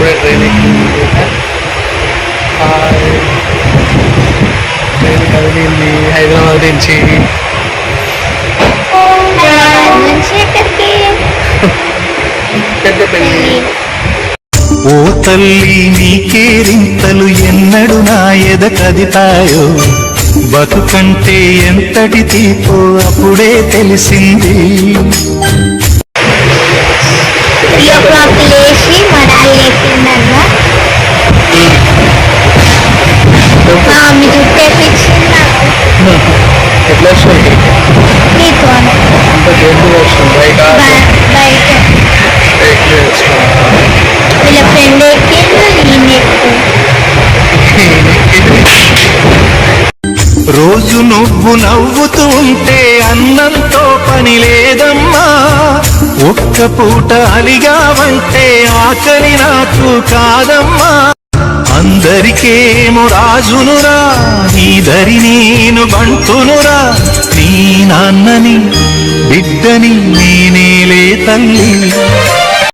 ఇప్పుడే ట్రైన్ కదిలింది హైదరాబాద్ నుంచి. ఓ తల్లి నీకేరింతలు ఎన్నడు నా ఎద కదితాయో, బతుకంటే ఎంతటి తీపో అప్పుడే తెలిసింది. లేచి మడాలు లేపిందన్నా మీ జుట్టేపించింది ఎట్లా వస్తుంది నీకు బయట వీళ్ళ ఫ్రెండ్ ఎక్కిండు రోజు నువ్వు నవ్వుతూ ఉంటే అన్నంతో పని లేదమ్మా, ఒక్క పూట అలిగావంటే ఆకలి నాకు కాదమ్మా. అందరికేమో రాజునురా, నీ దరి నేను బంటునురా, నీ నాన్నని బిడ్డని నేనేలే తల్లి.